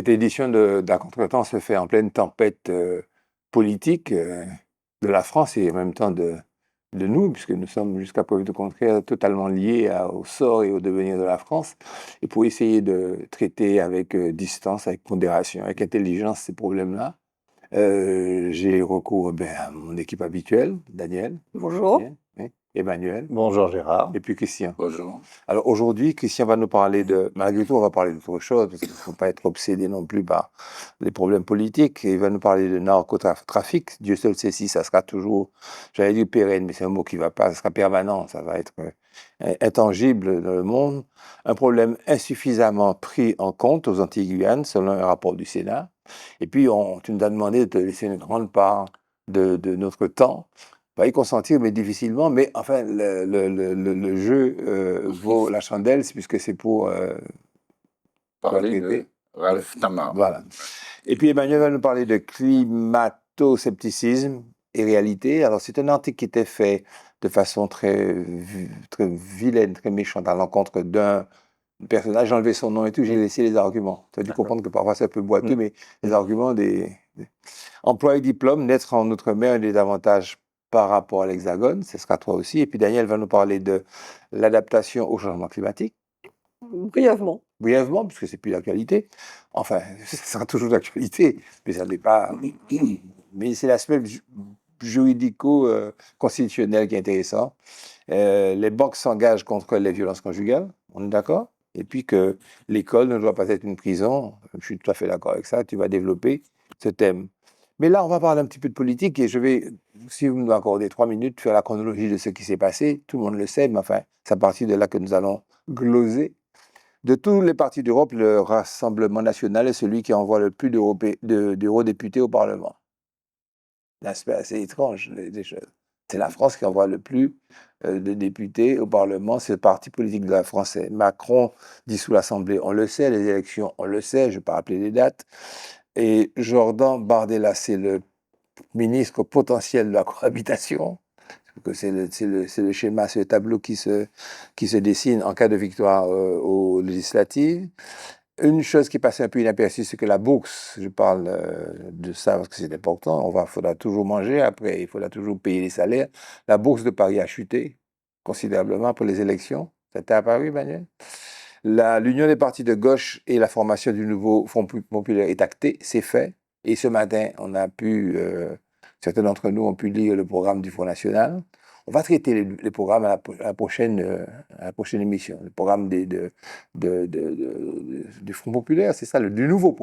Cette édition d'À Contretemps se fait en pleine tempête politique de la France et en même temps de nous, puisque nous sommes jusqu'à preuve du contraire totalement liés au sort et au devenir de la France. Et pour essayer de traiter avec distance, avec pondération, avec intelligence ces problèmes-là, j'ai recours à mon équipe habituelle, Daniel. Bonjour. Bien, oui, Emmanuel. Bonjour Gérard. Et puis Christian. Bonjour. Alors aujourd'hui, Christian va nous parler malgré tout, on va parler d'autre chose, parce qu'il ne faut pas être obsédé non plus par les problèmes politiques. Il va nous parler de narcotrafic. Dieu seul sait si ça sera toujours, j'allais dire pérenne, mais c'est un mot qui ne va pas, ça sera permanent, ça va être intangible dans le monde. Un problème insuffisamment pris en compte aux Antilles-Guyane, selon un rapport du Sénat. Et puis, tu nous as demandé de te laisser une grande part de notre temps. On va y consentir, mais difficilement. Mais enfin, le jeu vaut la chandelle, puisque c'est pour parler de Ralph Tamar. Voilà. Et puis Emmanuel va nous parler de climato-scepticisme et réalité. Alors, c'est un article qui était fait de façon très vilaine, très méchante, à l'encontre d'un personnage. J'ai enlevé son nom et tout, j'ai laissé les arguments. Tu as dû comprendre que parfois c'est un peu boiteux, mais les arguments emploi et diplôme, naître en Outre-mer, des avantages par rapport à l'Hexagone, ce sera toi aussi. Et puis Daniel va nous parler de l'adaptation au changement climatique. Brièvement. Brièvement, puisque c'est plus l'actualité. Enfin, ce sera toujours l'actualité, mais ça n'est pas. Mais c'est l'aspect juridico-constitutionnel qui est intéressant. Les banques s'engagent contre les violences conjugales, on est d'accord? Et puis que l'école ne doit pas être une prison. Je suis tout à fait d'accord avec ça. Tu vas développer ce thème. Mais là, on va parler un petit peu de politique et je vais, si vous nous accordez 3 minutes, faire la chronologie de ce qui s'est passé. Tout le monde le sait, mais enfin, c'est à partir de là que nous allons gloser. De tous les partis d'Europe, le Rassemblement national est celui qui envoie le plus d'eurodéputés au Parlement. L'aspect assez étrange des choses. C'est la France qui envoie le plus de députés au Parlement. C'est le parti politique de la France. Macron dissout l'Assemblée, on le sait. Les élections, on le sait. Je ne vais pas rappeler les dates. Et Jordan Bardella, c'est le ministre potentiel de la cohabitation. C'est le schéma, c'est le tableau qui se dessine en cas de victoire aux législatives. Une chose qui passe un peu inaperçue, c'est que la bourse, je parle de ça parce que c'est important, faudra toujours manger après, il faudra toujours payer les salaires. La bourse de Paris a chuté considérablement pour les élections. Ça t'est apparu, Manuel? L'union des partis de gauche et la formation du nouveau Front populaire est actée, c'est fait. Et ce matin, certains d'entre nous ont pu lire le programme du Front National. On va traiter les programmes à la prochaine émission. Le programme du Front populaire, c'est ça, du nouveau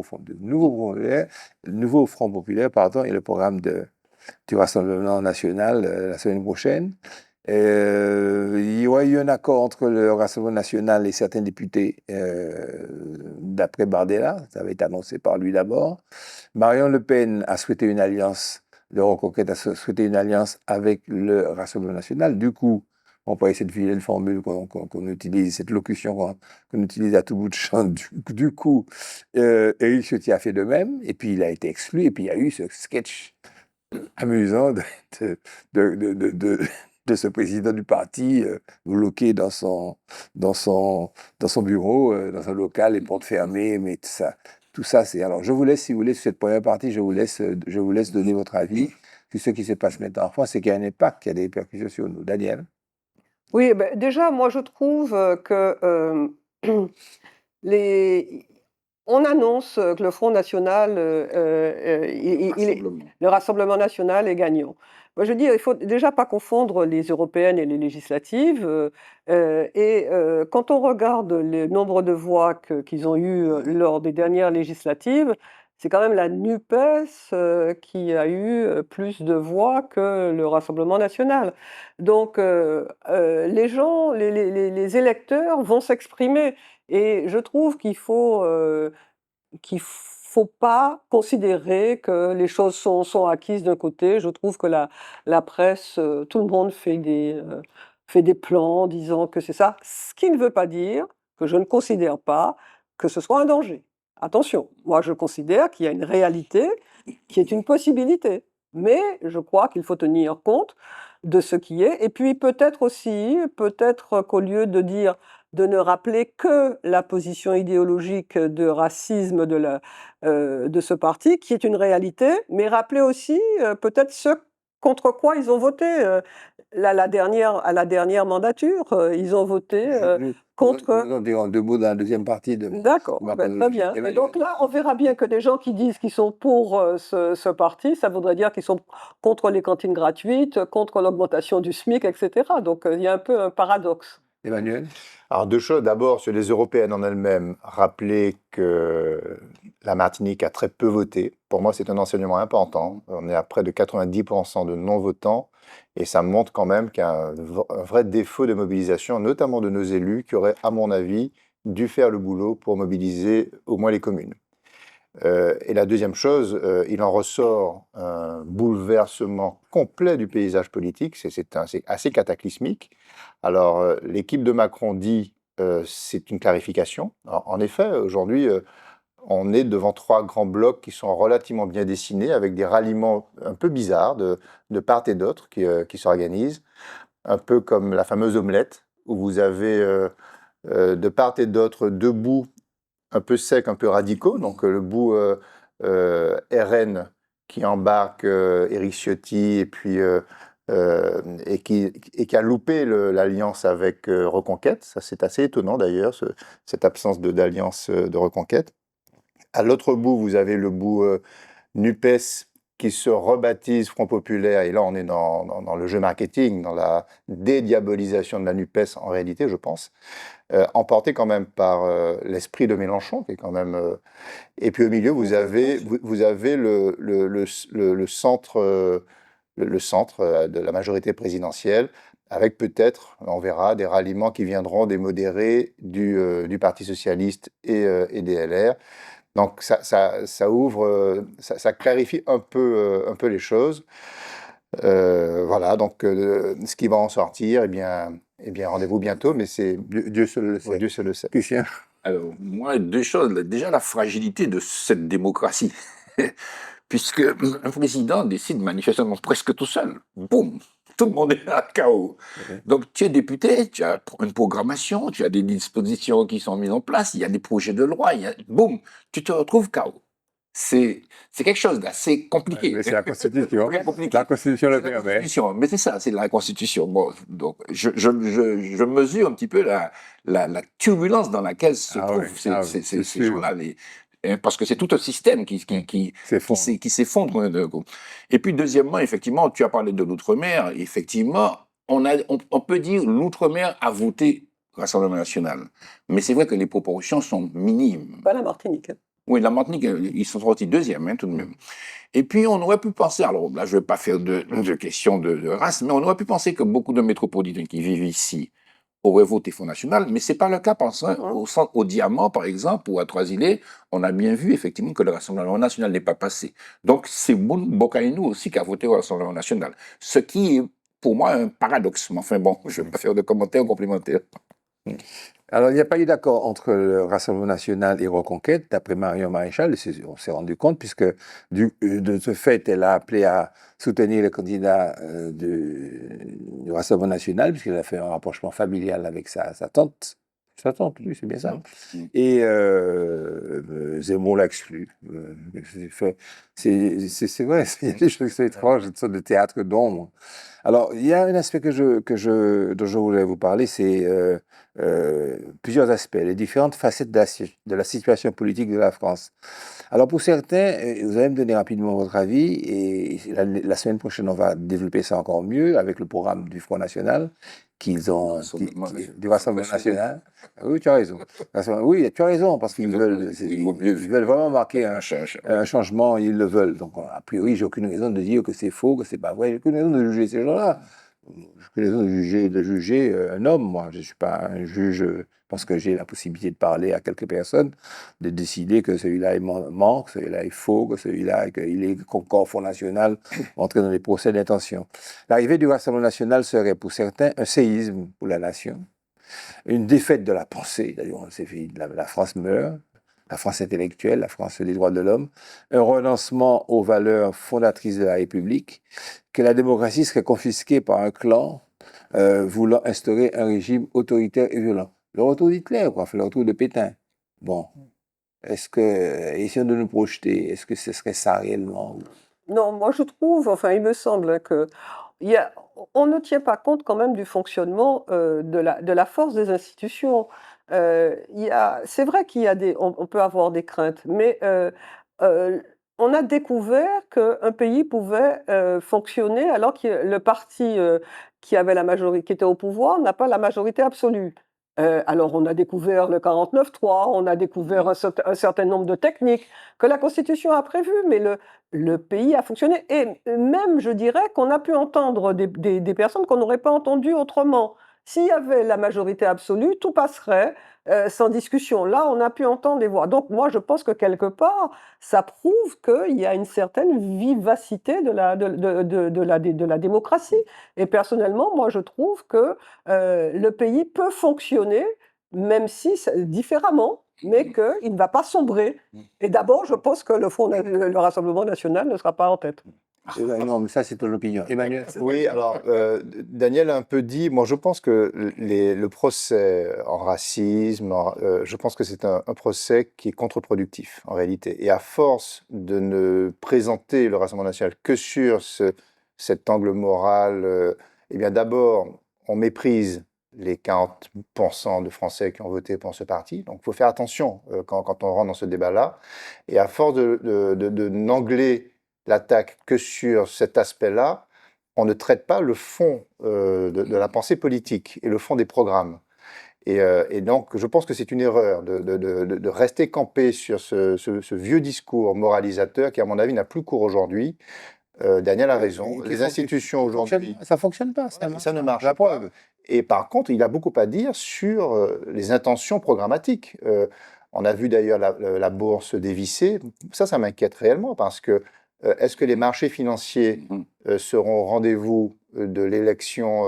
Front populaire, pardon, et le programme du Rassemblement national la semaine prochaine. Il y a eu un accord entre le Rassemblement national et certains députés, d'après Bardella, ça avait été annoncé par lui d'abord. Marion Le Pen a souhaité une alliance, le Reconquête a souhaité une alliance avec le Rassemblement national. Du coup, on peut cette vilaine formule qu'on utilise, cette locution qu'on utilise à tout bout de champ. Du coup, Éric Ciotti a fait de même, et puis il a été exclu, et puis il y a eu ce sketch amusant de ce président du parti bloqué dans son bureau, dans un local, les portes fermées, mais tout ça, c'est... Alors, je vous laisse, si vous voulez, sur cette première partie, je vous laisse donner votre avis sur ce qui se passe maintenant en France, c'est qu'il y a un impact, qu'il y a des répercussions sur nous. Daniel? Oui, déjà, moi, je trouve que on annonce que le Front National, le Rassemblement national est gagnant. Moi, je dis, il faut déjà pas confondre les européennes et les législatives. Quand on regarde le nombre de voix qu'ils ont eu lors des dernières législatives, c'est quand même la NUPES qui a eu plus de voix que le Rassemblement national. Donc, les gens, les électeurs vont s'exprimer. Et je trouve qu'il faut pas considérer que les choses sont acquises d'un côté. Je trouve que la presse, tout le monde fait des plans disant que c'est ça. Ce qui ne veut pas dire que je ne considère pas que ce soit un danger. Attention, moi je considère qu'il y a une réalité qui est une possibilité. Mais je crois qu'il faut tenir compte de ce qui est. Et puis peut-être qu'au lieu de dire de ne rappeler que la position idéologique de racisme de ce parti, qui est une réalité, mais rappeler aussi peut-être ce contre quoi ils ont voté à la dernière mandature. Ils ont voté contre... Nous en dirons deux mots dans la deuxième partie de D'accord, ma très bien. Et donc là, on verra bien que des gens qui disent qu'ils sont pour ce parti, ça voudrait dire qu'ils sont contre les cantines gratuites, contre l'augmentation du SMIC, etc. Donc il y a un peu un paradoxe. Emmanuel? Alors, deux choses. D'abord, sur les européennes en elles-mêmes, rappeler que la Martinique a très peu voté. Pour moi, c'est un enseignement important. On est à près de 90% de non-votants. Et ça montre quand même qu'il y a un vrai défaut de mobilisation, notamment de nos élus, qui auraient, à mon avis, dû faire le boulot pour mobiliser au moins les communes. Et la deuxième chose, il en ressort un bouleversement complet du paysage politique, c'est assez cataclysmique. Alors, l'équipe de Macron dit c'est une clarification. Alors, en effet, aujourd'hui, on est devant trois grands blocs qui sont relativement bien dessinés, avec des ralliements un peu bizarres de part et d'autre qui s'organisent, un peu comme la fameuse omelette, où vous avez de part et d'autre deux bouts un peu secs, un peu radicaux. Donc le bout RN qui embarque Éric Ciotti et qui a loupé l'alliance avec Reconquête. Ça, c'est assez étonnant d'ailleurs, cette absence d'alliance de Reconquête. À l'autre bout, vous avez le bout NUPES qui se rebaptise Front Populaire, et là on est dans le jeu marketing, dans la dédiabolisation de la NUPES en réalité, je pense, emporté quand même par l'esprit de Mélenchon, qui est quand même... Et puis au milieu, vous avez le centre, le centre de la majorité présidentielle, avec peut-être, on verra, des ralliements qui viendront des modérés du Parti Socialiste et des LR. Donc ça ouvre, ça clarifie un peu les choses. Voilà, donc ce qui va en sortir, eh bien rendez-vous bientôt, mais c'est Dieu seul le sait. Ouais. Dieu seul le sait. Christian? Alors, moi, deux choses. Déjà, la fragilité de cette démocratie. Puisque un président décide manifestement presque tout seul. Boum, tout le monde est à chaos. Okay. Donc, tu es député, tu as une programmation, tu as des dispositions qui sont mises en place, il y a des projets de loi, boum, tu te retrouves chaos. C'est quelque chose d'assez compliqué. Ouais, c'est la Constitution. Très compliqué. La Constitution le C'est la permet. Constitution, mais c'est ça, c'est la Constitution. Bon, donc, je mesure un petit peu la turbulence dans laquelle se trouvent ces gens-là. Parce que c'est tout un système qui s'effondre. Et puis, deuxièmement, effectivement, tu as parlé de l'outre-mer. Effectivement, on peut dire l'outre-mer a voté Rassemblement national. Mais c'est vrai que les proportions sont minimes. Pas la Martinique. Oui, la Martinique, ils sont sortis deuxième, tout de même. Et puis, on aurait pu penser, alors là, je ne vais pas faire de questions de race, mais on aurait pu penser que beaucoup de métropolitains qui vivent ici auraient voté Front National, mais ce n'est pas le cas. Pensant au Diamant, par exemple, ou à Trois-Îlets, on a bien vu effectivement que le Rassemblement national n'est pas passé. Donc, c'est Bokaïnou aussi qui a voté au Rassemblement national. Ce qui est, pour moi, un paradoxe. Mais enfin bon, je ne vais pas faire de commentaires complémentaires. Alors, il n'y a pas eu d'accord entre le Rassemblement national et Reconquête, d'après Marion Maréchal, on s'est rendu compte, puisque de ce fait, elle a appelé à soutenir le candidat du Rassemblement national, puisqu'elle a fait un rapprochement familial avec sa tante. Sa tante, oui, c'est bien ça. Et Zemmour l'a exclu. C'est vrai, il y a des choses qui sont étranges, une sorte de théâtre d'ombre. Alors, il y a un aspect dont je voulais vous parler, c'est plusieurs aspects, les différentes facettes de la situation politique de la France. Alors, pour certains, vous allez me donner rapidement votre avis, et la semaine prochaine, on va développer ça encore mieux avec le programme du Front National, du Rassemblement national. Oui, tu as raison. Oui, tu as raison, parce qu'ils veulent vraiment marquer un changement, ils le veulent. Donc, a priori, j'ai aucune raison de dire que c'est faux, que c'est pas vrai. J'ai aucune raison de juger ces gens-là. J'ai aucune raison de juger un homme. Moi, je ne suis pas un juge. Je pense que j'ai la possibilité de parler à quelques personnes, de décider que celui-là manque, que celui-là est faux, que celui-là qu'il est encore Front National, entrer dans les procès d'intention. L'arrivée du Rassemblement national serait pour certains un séisme pour la nation, une défaite de la pensée. D'ailleurs, la France meurt. La France intellectuelle, la France des droits de l'homme, un renoncement aux valeurs fondatrices de la République, que la démocratie serait confisquée par un clan voulant instaurer un régime autoritaire et violent. le retour d'Hitler, quoi, enfin, le retour de Pétain. Bon, essayons de nous projeter, est-ce que ce serait ça réellement? Non, moi je trouve, enfin il me semble que il y a on ne tient pas compte quand même du fonctionnement, de la force des institutions. C'est vrai qu'il y a on peut avoir des craintes, mais on a découvert qu'un pays pouvait, fonctionner alors que le parti, qui avait la majorité, qui était au pouvoir n'a pas la majorité absolue. Alors on a découvert le 49-3, on a découvert un certain nombre de techniques que la Constitution a prévues, mais le pays a fonctionné et même, je dirais, qu'on a pu entendre des personnes qu'on n'aurait pas entendues autrement. S'il y avait la majorité absolue, tout passerait, sans discussion. Là, on a pu entendre les voix. Donc moi, je pense que quelque part, ça prouve qu'il y a une certaine vivacité de la démocratie et personnellement, moi, je trouve que, le pays peut fonctionner, même si différemment, mais qu'il ne va pas sombrer. Et d'abord, je pense que le Rassemblement national ne sera pas en tête. Non, mais ça, c'est ton opinion. Emmanuel? Oui, alors Daniel a un peu dit, moi je pense que le procès en racisme, je pense que c'est un procès qui est contre-productif en réalité. Et à force de ne présenter le Rassemblement national que sur cet angle moral, eh bien d'abord, on méprise les 40% de Français qui ont voté pour ce parti. Donc il faut faire attention quand on rentre dans ce débat-là. Et à force de n'angler l'attaque que sur cet aspect-là, on ne traite pas le fond de la pensée politique et le fond des programmes. Et donc, je pense que c'est une erreur de rester campé sur ce vieux discours moralisateur qui, à mon avis, n'a plus cours aujourd'hui. Daniel a raison. Les institutions aujourd'hui... Ça fonctionne pas, Ça ne marche La pas. preuve. Et par contre, il a beaucoup à dire sur les intentions programmatiques. On a vu d'ailleurs la bourse dévissée. Ça m'inquiète réellement parce que est-ce que les marchés financiers seront au rendez-vous de l'élection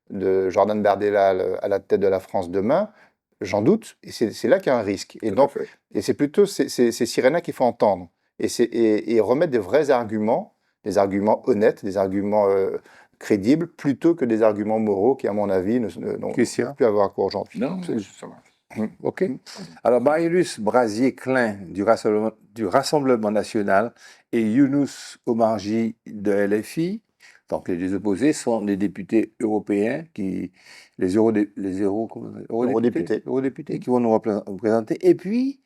de Jordan Bardella à la tête de la France demain? J'en doute. Et c'est là qu'il y a un risque. Et c'est plutôt ces sirènes qu'il faut entendre et remettre des vrais arguments, des arguments honnêtes, des arguments crédibles, plutôt que des arguments moraux qui, à mon avis, n'ont plus avoir cours aujourd'hui. Non, ça va. OK. Alors, Marie-Luce Brasier-Klein du Rassemblement national et Younous Omarji de LFI, donc les deux opposés, sont des députés européens, les eurodéputés qui vont nous représenter. Et puis,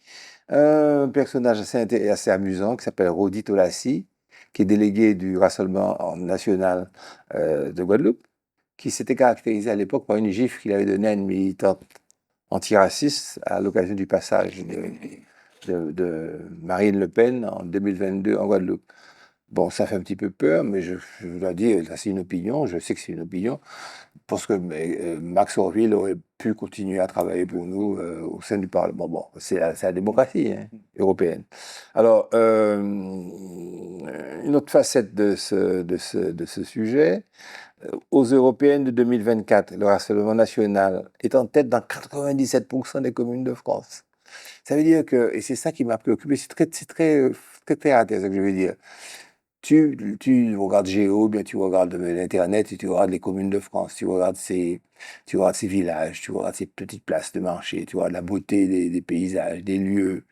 un personnage assez amusant qui s'appelle Rodi Tolassi, qui est délégué du Rassemblement national de Guadeloupe, qui s'était caractérisé à l'époque par une gifle qu'il avait donnée à une militante antiraciste à l'occasion du passage de Marine Le Pen en 2022 en Guadeloupe. Bon, ça fait un petit peu peur, mais je dois dire, ça c'est une opinion, je sais que c'est une opinion, parce que Max Orville aurait pu continuer à travailler pour nous au sein du Parlement. Bon, c'est la démocratie européenne. Alors, une autre facette de ce sujet, aux européennes de 2024, le Rassemblement national est en tête dans 97% des communes de France. Ça veut dire que, et c'est ça qui m'a préoccupé, c'est très terre à terre, ce que je veux dire. Tu regardes Géo, bien tu regardes l'Internet, et tu regardes les communes de France, tu regardes ces villages, tu regardes ces petites places de marché, tu regardes la beauté des paysages, des lieux,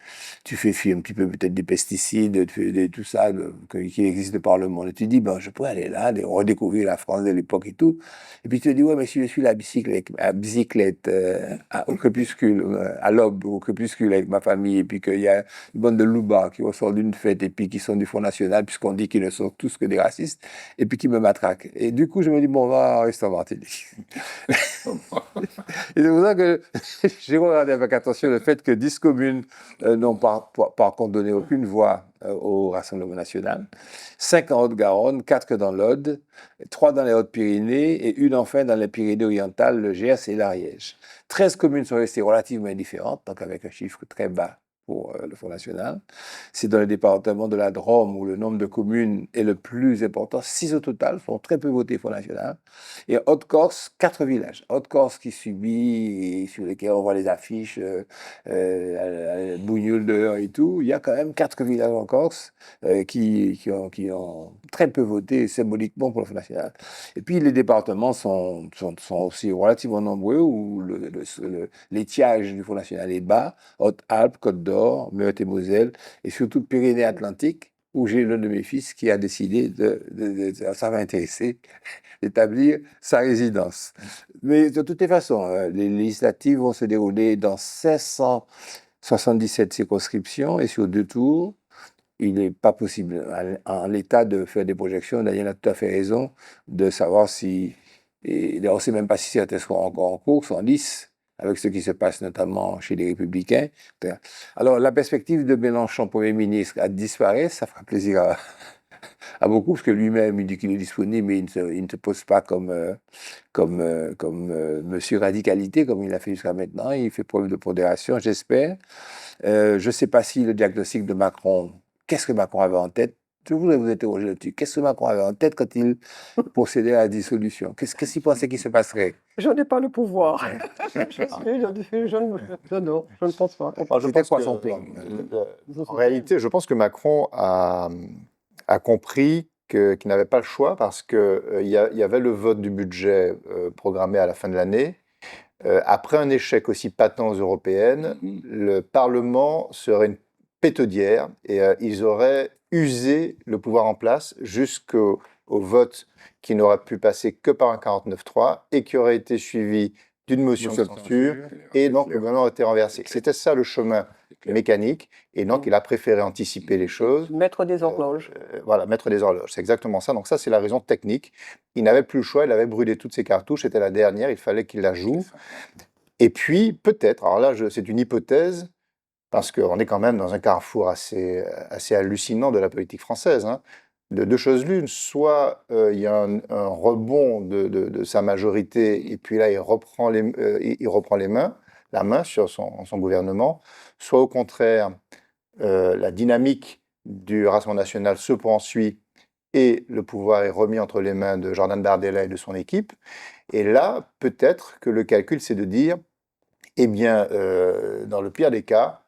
tu fais fi un petit peu peut-être des pesticides, tout ça qui existe par le monde. Et tu te dis, ben, je pourrais aller là, redécouvrir la France de l'époque et tout. Et puis tu te dis, ouais, mais si je suis à bicyclette au crépuscule, à l'aube, au crépuscule avec ma famille, et puis qu'il y a une bande de loupards qui ressortent d'une fête, et puis qui sont du Front National, puisqu'on dit qu'ils ne sont tous que des racistes, et puis qui me matraquent. Et du coup, je me dis, bon, on va rester en Martinique. Et c'est pour ça que j'ai regardé avec attention le fait que 10 communes n'ont par contre donné aucune voix au Rassemblement national, 5 en Haute-Garonne, 4 dans l'Aude, 3 dans les Hautes-Pyrénées et une enfin dans les Pyrénées-Orientales, le Gers et l'Ariège. 13 communes sont restées relativement indifférentes, donc avec un chiffre très bas pour le Front National. C'est dans le département de la Drôme où le nombre de communes est le plus important. 6 au total font très peu voter Front National. Et Haute-Corse, 4 villages. Haute-Corse qui subit, et sur lesquels on voit les affiches, Bougnoul dehors et tout. Il y a quand même 4 villages en Corse qui ont très peu voté symboliquement pour le Front National. Et puis les départements sont aussi relativement nombreux où l'étiage du Front National est bas. Haute-Alpes, Côte d'Or, Meurthe et Moselle, et surtout Pyrénées-Atlantiques, où j'ai l'un de mes fils qui a décidé ça va intéresser, d'établir sa résidence. Mais de toutes les façons, les législatives vont se dérouler dans 577 circonscriptions et sur 2 tours. Il n'est pas possible en l'état de faire des projections. Daniel a tout à fait raison de savoir si, et on ne sait même pas si certains seront encore en cours, en lice, avec ce qui se passe notamment chez les Républicains. Alors, la perspective de Mélenchon, Premier ministre, à disparaître, ça fera plaisir à beaucoup, parce que lui-même, il dit qu'il est disponible, mais il ne se pose pas comme monsieur radicalité, comme il l'a fait jusqu'à maintenant. Il fait preuve de pondération, j'espère. Je ne sais pas si le diagnostic de Macron, qu'est-ce que Macron avait en tête? Je voudrais vous interroger là-dessus. Qu'est-ce que Macron avait en tête quand il procédait à la dissolution? Qu'est-ce qu'il pensait qu'il se passerait? Je n'ai pas le pouvoir. Je ne pense pas. C'était quoi son plan? En réalité, je pense que Macron a compris qu'il n'avait pas le choix parce qu'il y avait le vote du budget programmé à la fin de l'année. Après un échec aussi patent aux européennes, le Parlement serait une pétaudière et ils auraient usé le pouvoir en place jusqu'au vote qui n'aurait pu passer que par un 49-3 et qui aurait été suivi d'une motion de censure et donc le gouvernement aurait été renversé. C'était ça le chemin mécanique et donc il a préféré anticiper les choses. Mettre des horloges. Voilà, mettre des horloges, c'est exactement ça. Donc ça, c'est la raison technique. Il n'avait plus le choix, il avait brûlé toutes ses cartouches, c'était la dernière, il fallait qu'il la joue. Et puis, peut-être, alors là, c'est une hypothèse, parce qu'on est quand même dans un carrefour assez hallucinant de la politique française. Hein. De 2 choses l'une, soit il y a un rebond de sa majorité, et puis là, il reprend la main sur son gouvernement, soit au contraire, la dynamique du Rassemblement national se poursuit et le pouvoir est remis entre les mains de Jordan Bardella et de son équipe. Et là, peut-être que le calcul, c'est de dire, eh bien, dans le pire des cas,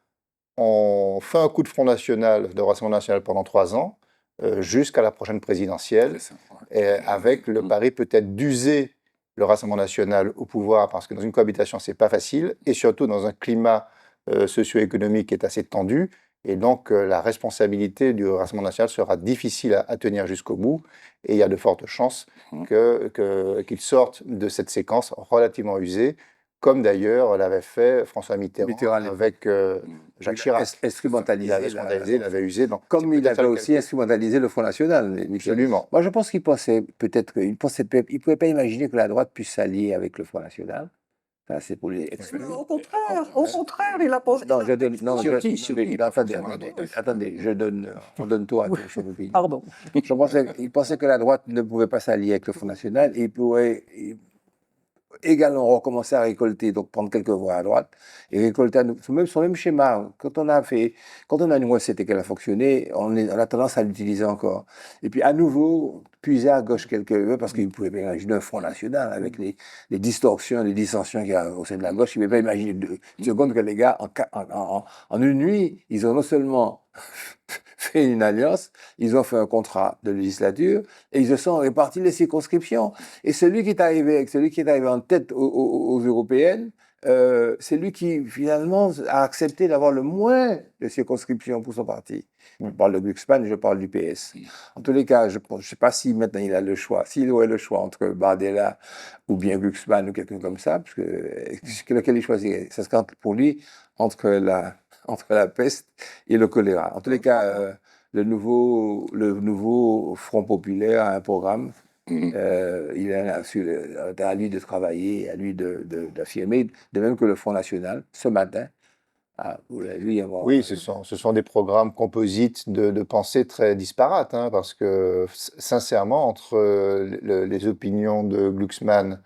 on fait un coup de Front National, de Rassemblement national pendant 3 ans, jusqu'à la prochaine présidentielle, avec le pari peut-être d'user le Rassemblement national au pouvoir, parce que dans une cohabitation, c'est pas facile, et surtout dans un climat socio-économique qui est assez tendu, et donc la responsabilité du Rassemblement national sera difficile à tenir jusqu'au bout, et il y a de fortes chances qu'il sorte de cette séquence relativement usée, comme d'ailleurs l'avait fait François Mitterrand avec Jacques Chirac. Instrumentalisé. Il avait usé. Donc, comme il avait aussi instrumentalisé le Front National. Absolument. Moi, je pense qu'il pensait peut-être qu'il ne pouvait pas imaginer que la droite puisse s'allier avec le Front National. Ça, c'est pour les Au contraire, il a pensé. Non, je donne. Non, attendez, on donne tout à tout. Pardon. Il pensait que la droite ne pouvait pas s'allier avec le Front National et il pourrait également recommencer à récolter, donc prendre quelques voix à droite et récolter son même schéma. Quand on a une recette et qu'elle a fonctionné, on a tendance à l'utiliser encore. Et puis à nouveau, puiser à gauche quelques parce qu'il ne pouvait pas imaginer un Front National avec les distorsions, les dissensions qu'il y a au sein de la gauche. Il ne pouvait pas imaginer 2 secondes que les gars, en une nuit, ils ont non seulement fait une alliance, ils ont fait un contrat de législature et ils se sont répartis les circonscriptions. Et celui qui est arrivé en tête aux européennes, c'est lui qui finalement a accepté d'avoir le moins de circonscriptions pour son parti. Je parle de Glucksmann, je parle du PS. En tous les cas, je ne sais pas si maintenant il a le choix, s'il aurait le choix entre Bardella ou bien Glucksmann ou quelqu'un comme ça, parce que lequel il choisirait. Ça serait pour lui entre la peste et le choléra. En tous les cas, le nouveau Front populaire a un programme. Il est à lui de travailler, à lui d'affirmer, de même que le Front National, ce matin. Vous l'avez vu avant. Oui, ce sont des programmes composites de pensées très disparates, hein, parce que sincèrement, entre les opinions de Glucksmann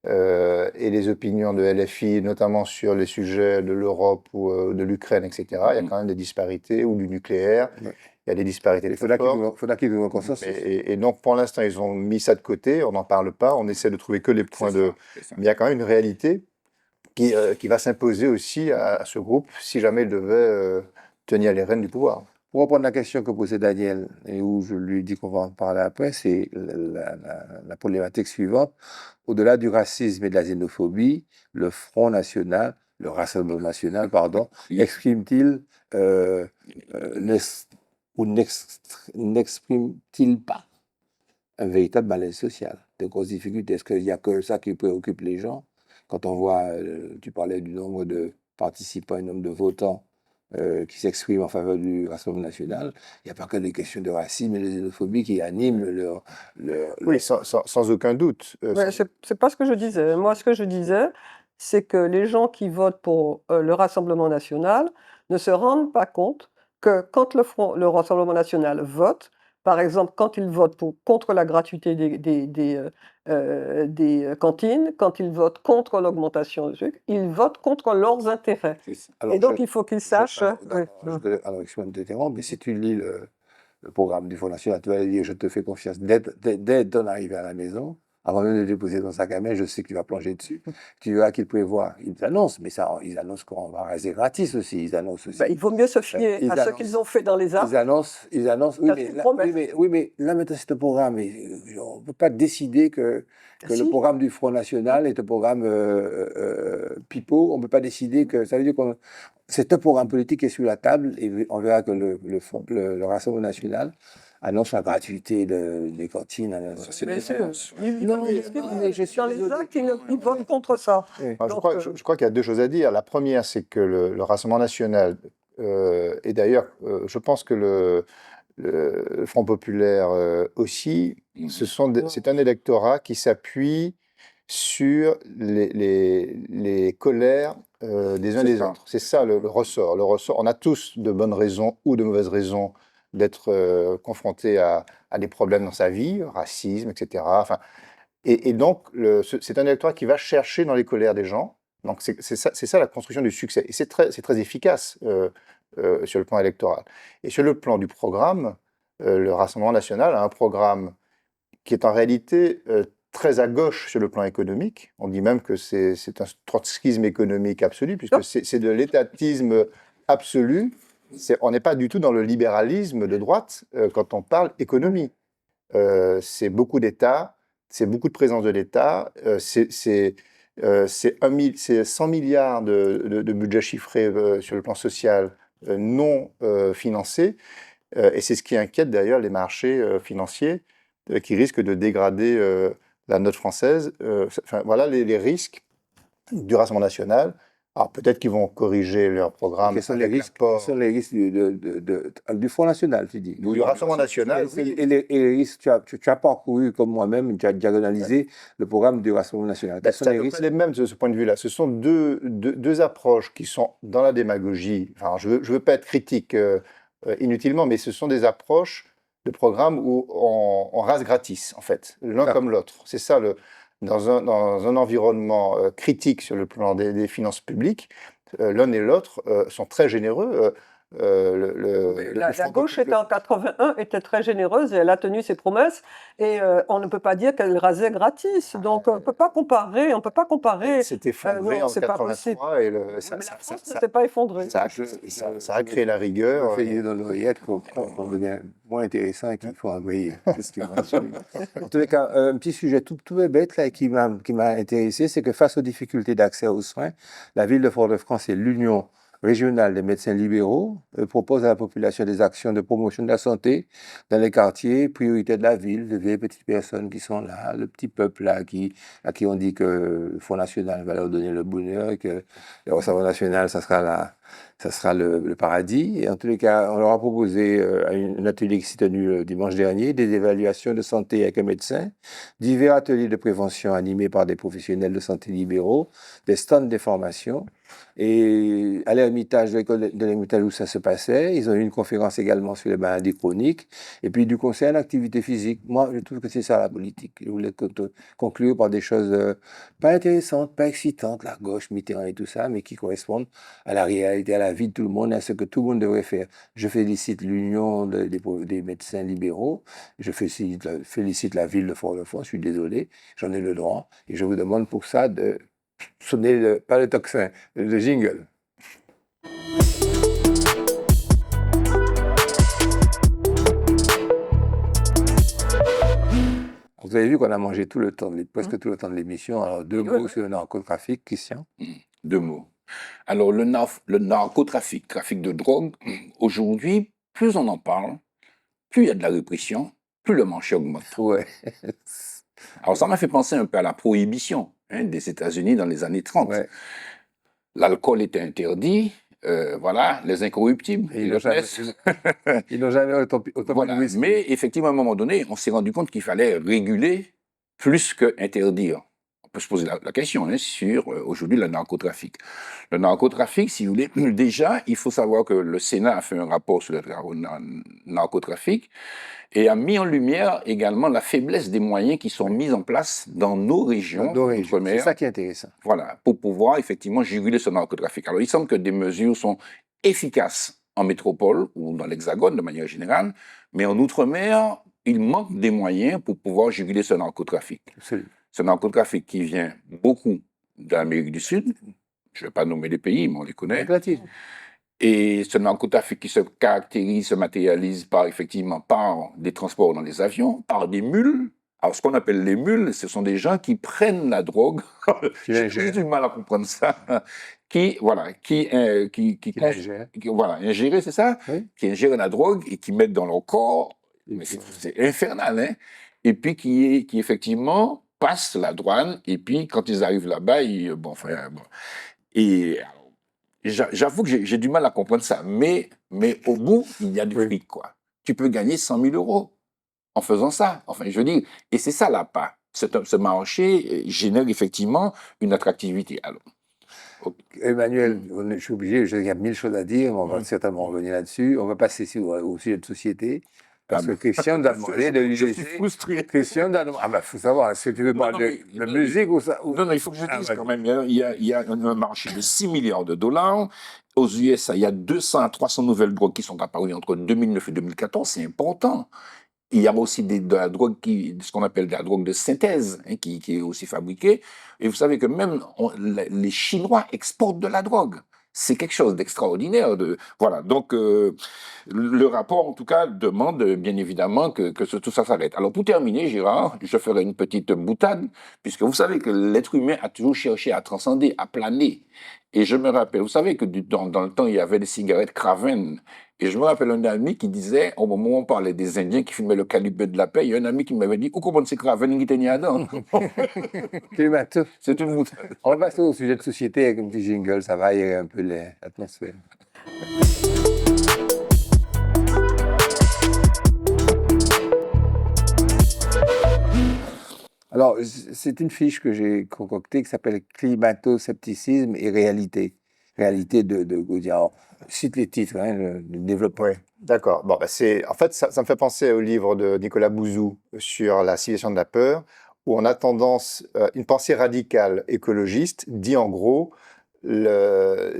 et les opinions de LFI, notamment sur les sujets de l'Europe ou de l'Ukraine, etc., il y a quand même des disparités, ou du nucléaire, Ouais. il y a des disparités Il très fortes. faudra qu'ils trouvent un consensus. Et donc, pour l'instant, ils ont mis ça de côté, on n'en parle pas, on essaie de trouver que les points de... C'est ça. Mais il y a quand même une réalité qui va s'imposer aussi à ce groupe si jamais il devait tenir les rênes du pouvoir. Pour reprendre la question que posait Daniel, et où je lui dis qu'on va en parler après, c'est la problématique suivante. Au-delà du racisme et de la xénophobie, le Front National, le Rassemblement National, pardon, exprime-t-il n'exprime-t-il pas un véritable malaise social, de grosses difficultés? Est-ce qu'il n'y a que ça qui préoccupe les gens? Quand on voit, tu parlais du nombre de participants et du nombre de votants qui s'expriment en faveur du Rassemblement national, il n'y a pas que des questions de racisme et de xénophobie qui animent Oui, sans aucun doute. Ouais, c'est pas ce que je disais. Moi, ce que je disais, c'est que les gens qui votent pour le Rassemblement national ne se rendent pas compte que quand le Rassemblement national vote, par exemple, quand ils votent contre la gratuité des cantines, quand ils votent contre l'augmentation du sucre, ils votent contre leurs intérêts. C'est ça. Alors, Et donc, il faut qu'ils sachent. alors, excuse-moi de t'interrompre, mais si tu lis le programme du Front National, tu vas dire, je te fais confiance dès ton arrivée à la maison, avant même de déposer ton sac à main, je sais que tu vas plonger dessus. Tu verras qu'ils prévoient, ils annoncent, mais ça, ils annoncent qu'on va raser gratis aussi, ils annoncent aussi. Ben, il vaut mieux se fier Ils à ce annoncent- qu'ils ont fait dans les arts. Ils annoncent, oui, Ça, mais c'est une là, promesse. oui, mais là maintenant c'est un programme. On ne peut pas décider que le Si. programme du Front National est un programme pipeau. On ne peut pas décider que ça veut dire que c'est un programme politique qui est sur la table et on verra que le Rassemblement National annonce la gratuité des cantines. C'est Mais des c'est- annonces. Non, mais je suis dans les désolé. actes, ils votent contre ça. Oui. Moi, Donc, je crois qu'il y a deux choses à dire. La première, c'est que le Rassemblement national, et d'ailleurs, je pense que le Front populaire aussi, c'est un électorat qui s'appuie sur les colères des uns C'est des ça. autres. C'est ça le ressort. Le ressort. On a tous de bonnes raisons ou de mauvaises raisons d'être confrontés à des problèmes dans sa vie, racisme, etc. Enfin, et donc, c'est un électorat qui va chercher dans les colères des gens. Donc, c'est ça la construction du succès. Et c'est très efficace sur le plan électoral. Et sur le plan du programme, le Rassemblement national a un programme qui est en réalité très à gauche sur le plan économique. On dit même que c'est un trotskisme économique absolu, puisque c'est de l'étatisme absolu. On n'est pas du tout dans le libéralisme de droite quand on parle économie. C'est beaucoup d'État, c'est beaucoup de présence de l'État, c'est 100 milliards de budget chiffré sur le plan social non financé, et c'est ce qui inquiète d'ailleurs les marchés financiers qui risquent de dégrader la note française. Enfin, voilà les risques du Rassemblement national. Alors peut-être qu'ils vont corriger leur programme. Quels sont les risques, du Front National, tu dis? Du Rassemblement national, oui. Et les risques, tu as parcouru comme moi-même, tu as diagonalisé le programme du Rassemblement national. Quels sont C'est les à peu risques? près les mêmes de ce point de vue-là. Ce sont deux approches qui sont dans la démagogie. Enfin, je veux pas être critique inutilement, mais ce sont des approches de programmes où on rase gratis, en fait, l'un comme l'autre. C'est ça, dans un environnement critique sur le plan des finances publiques, l'un et l'autre sont très généreux. La gauche était en 81 était très généreuse et elle a tenu ses promesses et on ne peut pas dire qu'elle rasait gratis. Donc on peut pas comparer. C'est effondré non, en c'est pas possible. 83 et Mais la France ne s'est pas effondrée. ça a créé la rigueur. On fait des dans l'oreillette qu'on devient moins intéressant et qu'il faut envoyer. En tous les cas, un petit sujet tout bête là, qui m'a intéressé, c'est que face aux difficultés d'accès aux soins, la ville de Fort-de-France et l'Union régionale des médecins libéraux propose à la population des actions de promotion de la santé dans les quartiers prioritaires de la ville, les vieilles petites personnes qui sont là, le petit peuple là, à qui on dit que le Fonds national va leur donner le bonheur, et que le Rassemblement national, ça sera le paradis. Et en tous les cas, on leur a proposé un atelier qui s'est tenu dimanche dernier, des évaluations de santé avec un médecin, divers ateliers de prévention animés par des professionnels de santé libéraux, des stands d'information. Et à l'Ermitage, l'école de l'Ermitage où ça se passait, ils ont eu une conférence également sur les maladies chroniques, et puis du conseil à l'activité physique. Moi, je trouve que c'est ça la politique. Je voulais conclure par des choses pas intéressantes, pas excitantes, la gauche, Mitterrand et tout ça, mais qui correspondent à la réalité, à la vie de tout le monde, et à ce que tout le monde devrait faire. Je félicite l'Union des médecins libéraux, je félicite la ville de Fort-de-France, je suis désolé, j'en ai le droit, et je vous demande pour ça de sonner pas le tocsin, le jingle. Vous avez vu qu'on a mangé tout le temps, presque tout le temps de l'émission. Alors, deux mots sur le narcotrafic, Christian. 2 mots. Alors, le narcotrafic, trafic de drogue, aujourd'hui, plus on en parle, plus il y a de la répression, plus le marché augmente. Ouais. Alors, ça m'a fait penser un peu à la prohibition des États-Unis dans les années 30. Ouais. L'alcool était interdit, voilà, les incorruptibles. Et ils n'ont jamais autant Voilà. whisky. Mais effectivement, à un moment donné, on s'est rendu compte qu'il fallait réguler plus que interdire. On peut se poser la question sur aujourd'hui le narcotrafic. Le narcotrafic, si vous voulez, déjà, il faut savoir que le Sénat a fait un rapport sur le narcotrafic et a mis en lumière également la faiblesse des moyens qui sont mis en place dans nos régions C'est d'outre-mer. ça qui est intéressant. Voilà, pour pouvoir effectivement juguler ce narcotrafic. Alors, il semble que des mesures sont efficaces en métropole ou dans l'Hexagone de manière générale, mais en outre-mer, il manque des moyens pour pouvoir juguler ce narcotrafic. Absolument. Ce narcotrafic qui vient beaucoup d'Amérique du Sud, je ne vais pas nommer les pays, mais on les connaît. Et ce narcotrafic qui se caractérise, se matérialise effectivement par des transports dans les avions, par des mules. Alors, ce qu'on appelle les mules, ce sont des gens qui prennent la drogue. J'ai du mal à comprendre ça. Qui ingérer, c'est ça? Oui. Qui ingèrent la drogue et qui mettent dans leur corps. Mais c'est infernal, hein? Et puis qui effectivement passent la douane. Et puis, quand ils arrivent là-bas, Et j'avoue que j'ai du mal à comprendre ça. Mais au bout, il y a du fric, quoi. Tu peux gagner 100 000 € en faisant ça. Enfin, je veux dire, et c'est ça l'appât. Ce marché génère effectivement une attractivité. Alors, Emmanuel, je suis obligé, il y a 1000 choses à dire, mais on va certainement revenir là-dessus. On va passer au sujet de société. Parce que Christian nous a demandé de lui laisser. Je suis frustré. Christian nous a demandé. Ah, ben, il faut savoir, est-ce que tu veux parler de musique ou ça Non, il faut que je dise quand même. Il y a un marché de 6 milliards de dollars. Aux USA, il y a 200 à 300 nouvelles drogues qui sont apparues entre 2009 et 2014. C'est important. Il y a aussi de la drogue ce qu'on appelle de la drogue de synthèse, qui est aussi fabriquée. Et vous savez que même les Chinois exportent de la drogue. C'est quelque chose d'extraordinaire. Voilà. Donc, le rapport, en tout cas, demande bien évidemment que tout ça s'arrête. Alors, pour terminer, Gérard, je ferai une petite boutade, puisque vous savez que l'être humain a toujours cherché à transcender, à planer. Et je me rappelle, vous savez que dans le temps, il y avait des cigarettes Craven. Et je me rappelle un ami qui disait, au moment où on parlait des Indiens qui fumaient le calibre de la paix, il y a un ami qui m'avait dit, où comment c'est Craven qui était dedans? C'est une boutade. On va passer au sujet de société avec un petit jingle, ça va aérer un peu l'atmosphère. Alors, c'est une fiche que j'ai concoctée qui s'appelle Climato-scepticisme et réalité. Réalité alors, cite les titres, le développement. Oui, d'accord. Bon, en fait, ça me fait penser au livre de Nicolas Bouzou sur la civilisation de la peur, où on a tendance, une pensée radicale écologiste dit en gros, le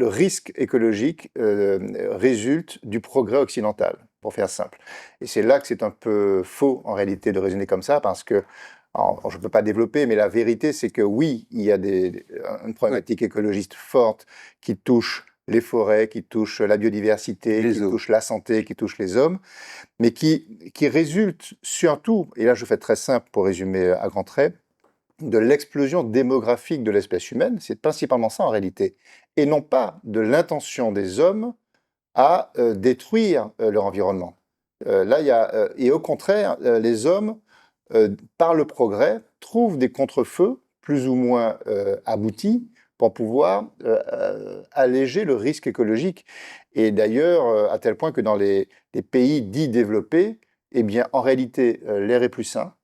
risque écologique résulte du progrès occidental, pour faire simple. Et c'est là que c'est un peu faux, en réalité, de raisonner comme ça, parce que, je ne peux pas développer, mais la vérité, c'est que oui, il y a une problématique écologiste forte qui touche les forêts, qui touche la biodiversité, qui touche la santé, qui touche les hommes, mais qui résulte surtout, et là je fais très simple pour résumer à grands traits, de l'explosion démographique de l'espèce humaine, c'est principalement ça en réalité, et non pas de l'intention des hommes à détruire leur environnement. Et au contraire, les hommes, par le progrès, trouvent des contre-feux plus ou moins aboutis pour pouvoir alléger le risque écologique. Et d'ailleurs, à tel point que dans les pays dits développés, eh bien, en réalité, l'air est plus sain,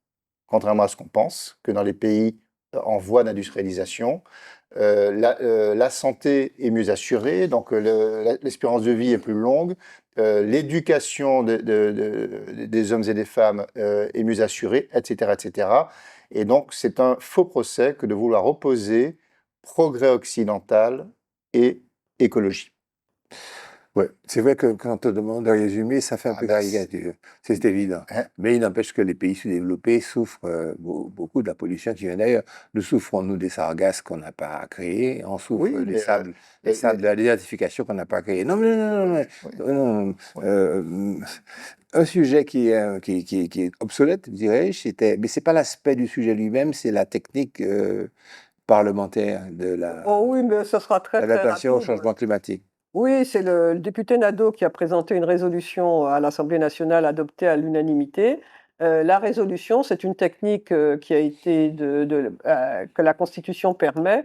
contrairement à ce qu'on pense, que dans les pays en voie d'industrialisation. la santé est mieux assurée, donc l'espérance de vie est plus longue, l'éducation des hommes et des femmes est mieux assurée, etc., etc. Et donc, c'est un faux procès que de vouloir opposer progrès occidental et écologie. Ouais, c'est vrai que quand on demande de résumer, ça fait un peu caricature, c'est évident. Hein? Mais il n'empêche que les pays sous-développés souffrent beaucoup de la pollution qui vient d'ailleurs. Nous souffrons, nous, des sargasses qu'on n'a pas créés, on souffre Oui, des mais, sables, mais- de la désertification qu'on n'a pas créée. Non, mais non, non, non, oui, non, non, oui. un sujet qui est obsolète, dirais-je, mais c'est pas l'aspect du sujet lui-même, c'est la technique parlementaire de Oh oui, mais ce sera très, très l'adaptation au rapide. changement climatique. Oui, c'est le député Nadeau qui a présenté une résolution à l'Assemblée nationale adoptée à l'unanimité. La résolution, c'est une technique qui a été que la Constitution permet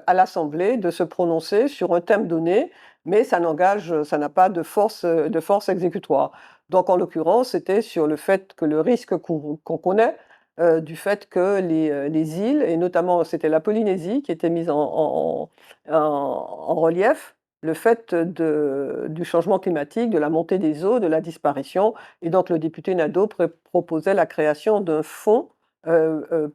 à l'Assemblée de se prononcer sur un thème donné, mais ça n'a pas de force exécutoire. Donc, en l'occurrence, c'était sur le fait que le risque qu'on connaît, du fait que les îles, et notamment c'était la Polynésie qui était mise en relief, le fait du changement climatique, de la montée des eaux, de la disparition. Et donc le député Nadeau proposait la création d'un fonds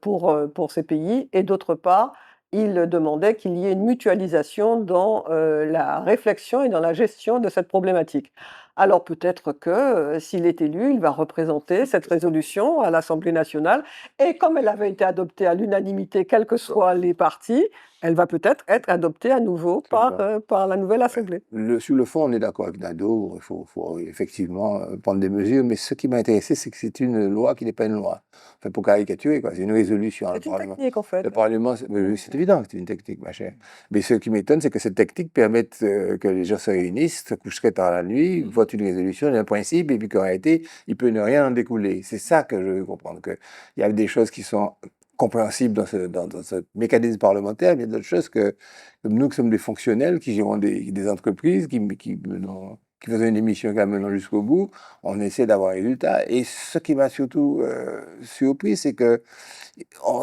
pour ces pays. Et d'autre part, il demandait qu'il y ait une mutualisation dans la réflexion et dans la gestion de cette problématique. Alors peut-être que s'il est élu, il va représenter cette résolution à l'Assemblée nationale. Et comme elle avait été adoptée à l'unanimité, quels que soient les partis, elle va peut-être être adoptée à nouveau par la nouvelle Assemblée. Sur le fond, on est d'accord avec Nadeau, il faut effectivement prendre des mesures, mais ce qui m'a intéressé, c'est que c'est une loi qui n'est pas une loi. Enfin, pour caricaturer, quoi, c'est une résolution. C'est une technique, en fait. Le Parlement, oui, c'est évident que c'est une technique, ma chère. Mais ce qui m'étonne, c'est que cette technique permette que les gens se réunissent, se coucheraient tard la nuit, votent une résolution, un principe, et puis qu'en réalité, il peut ne rien en découler. C'est ça que je veux comprendre, qu'il y a des choses qui sont compréhensibles dans ce mécanisme parlementaire, mais il y a d'autres choses que nous qui sommes des fonctionnels, qui gérons des entreprises, qui faisons une émission qui la menons jusqu'au bout, on essaie d'avoir un résultat. Et ce qui m'a surtout surpris, c'est que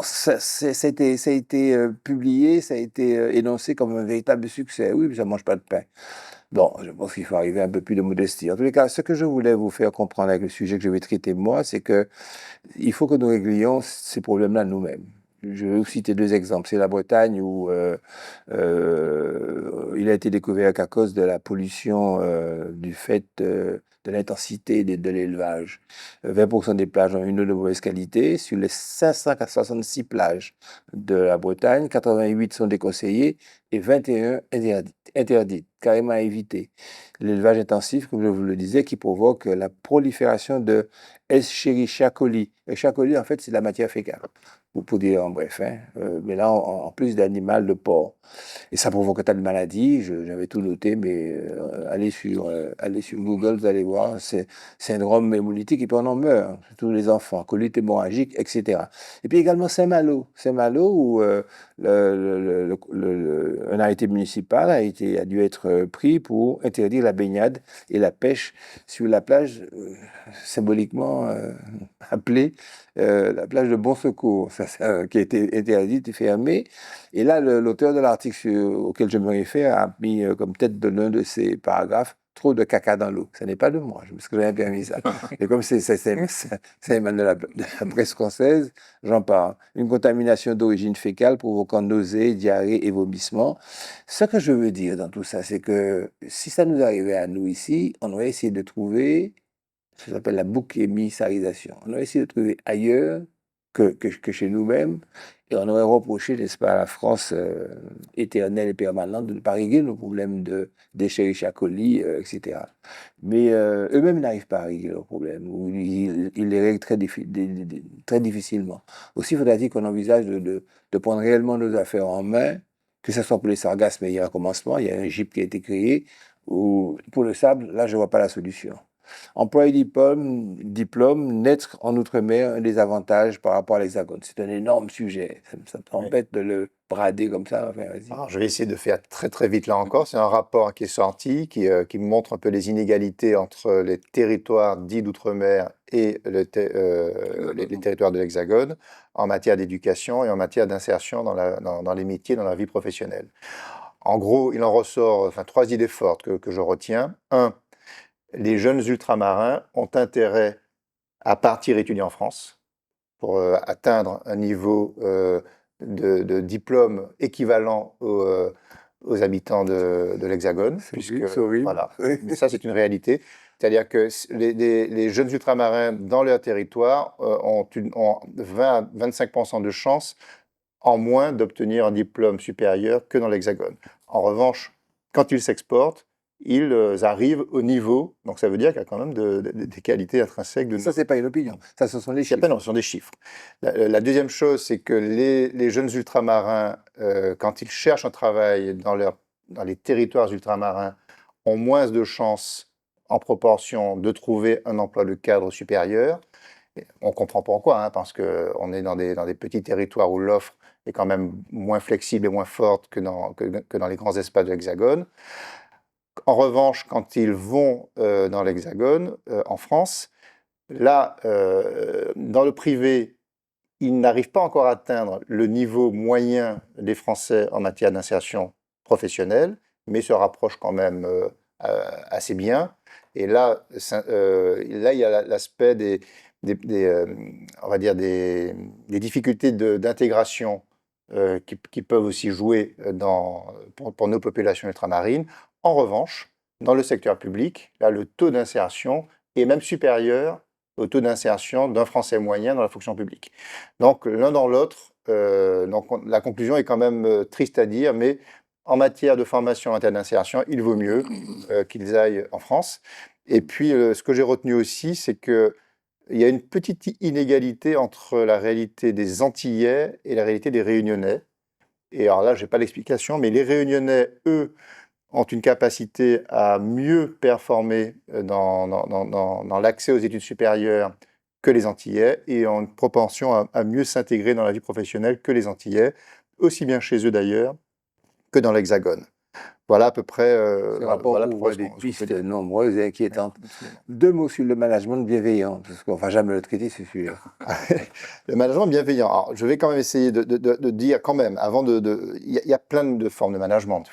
ça a été publié, ça a été énoncé comme un véritable succès. Oui, mais ça ne mange pas de pain. Bon, je pense qu'il faut arriver à un peu plus de modestie. En tous les cas, ce que je voulais vous faire comprendre avec le sujet que je vais traiter moi, c'est que il faut que nous réglions ces problèmes-là nous-mêmes. Je vais vous citer deux exemples. C'est la Bretagne où il a été découvert qu'à cause de la pollution du fait de l'intensité de l'élevage, 20% des plages ont une eau de mauvaise qualité. Sur les 566 plages de la Bretagne, 88 sont déconseillées et 21 interdites, carrément à éviter. L'élevage intensif, comme je vous le disais, qui provoque la prolifération de Escherichia coli. Escherichia coli, en fait, c'est de la matière fécale, pour dire en bref. Hein. Mais là, en plus d'animal, de porc. Et ça provoque un tas de maladies. J'avais tout noté, mais allez sur Google, vous allez voir. C'est syndrome hémolytique, et puis on en meurt. Tous les enfants, colite hémorragique, etc. Et puis également Saint-Malo. Saint-Malo, où un arrêté municipal a dû être pris pour interdire la baignade et la pêche sur la plage symboliquement appelée la plage de Bon Secours, qui a été interdite et fermée. Et là, l'auteur de l'article auquel je me réfère a mis comme tête de l'un de ces paragraphes trop de caca dans l'eau. Ce n'est pas de moi, je me suis jamais permis ça. Et comme c'est émane de la presse française, j'en parle. Une contamination d'origine fécale provoquant nausées, diarrhée et vomissements. Ce que je veux dire dans tout ça, c'est que si ça nous arrivait à nous ici, on aurait essayé de trouver ce qu'on appelle la bouc émissarisation. On aurait essayé de trouver ailleurs que chez nous-mêmes, et on aurait reproché, n'est-ce pas, à la France éternelle et permanente de ne pas régler nos problèmes de d'Escherichia coli, etc. Mais eux-mêmes n'arrivent pas à régler leurs problèmes, ou ils les règlent très difficilement. Aussi, faudra-t-il qu'on envisage de prendre réellement nos affaires en main, que ce soit pour les sargasses, mais il y a un commencement, il y a un GIP qui a été créé, ou pour le sable, là, je ne vois pas la solution. Employer diplôme, naître en Outre-mer, un des avantages par rapport à l'Hexagone. C'est un énorme sujet. Ça m'embête de brader comme ça. Enfin, vas-y. Alors, je vais essayer de faire très très vite là encore. C'est un rapport qui est sorti, qui montre un peu les inégalités entre les territoires dits d'outre-mer et les territoires de l'Hexagone en matière d'éducation et en matière d'insertion dans les métiers, dans la vie professionnelle. En gros, il en ressort trois idées fortes que je retiens. Un, les jeunes ultramarins ont intérêt à partir étudier en France pour atteindre un niveau de diplôme équivalent aux habitants de l'Hexagone, C'est horrible. voilà, Oui. mais ça c'est une réalité. C'est-à-dire que les jeunes ultramarins dans leur territoire ont 20 à 25% de chances en moins d'obtenir un diplôme supérieur que dans l'Hexagone. En revanche, quand ils s'exportent, ils arrivent au niveau, donc ça veut dire qu'il y a quand même des qualités intrinsèques de Ça, c'est pas une opinion. Ça, ce sont les chiffres. non, ce sont des chiffres. La deuxième chose, c'est que les jeunes ultramarins, quand ils cherchent un travail dans les territoires ultramarins, ont moins de chances en proportion de trouver un emploi de cadre supérieur. Et on comprend pourquoi, hein, parce qu'on est dans des petits territoires où l'offre est quand même moins flexible et moins forte que dans les grands espaces de l'Hexagone. En revanche, quand ils vont dans l'Hexagone, en France, là, dans le privé, ils n'arrivent pas encore à atteindre le niveau moyen des Français en matière d'insertion professionnelle, mais se rapprochent quand même assez bien. Et là, il y a l'aspect on va dire des difficultés d'intégration qui peuvent aussi jouer pour nos populations ultramarines. En revanche, dans le secteur public, là, le taux d'insertion est même supérieur au taux d'insertion d'un Français moyen dans la fonction publique. Donc, l'un dans l'autre, la conclusion est quand même triste à dire, mais en matière de formation, en matière d'insertion, il vaut mieux qu'ils aillent en France. Et puis, ce que j'ai retenu aussi, c'est qu'il y a une petite inégalité entre la réalité des Antillais et la réalité des Réunionnais. Et alors là, je n'ai pas l'explication, mais les Réunionnais, eux, ont une capacité à mieux performer dans l'accès aux études supérieures que les Antillais et ont une propension à mieux s'intégrer dans la vie professionnelle que les Antillais, aussi bien chez eux d'ailleurs que dans l'Hexagone. Voilà à peu près. Ce rapport ouvre des pistes nombreuses et inquiétantes. Deux mots sur le management bienveillant, parce qu'on ne va jamais le traiter, c'est sûr. Le management bienveillant. Alors, je vais quand même essayer de dire, quand même, il y a plein de formes de management.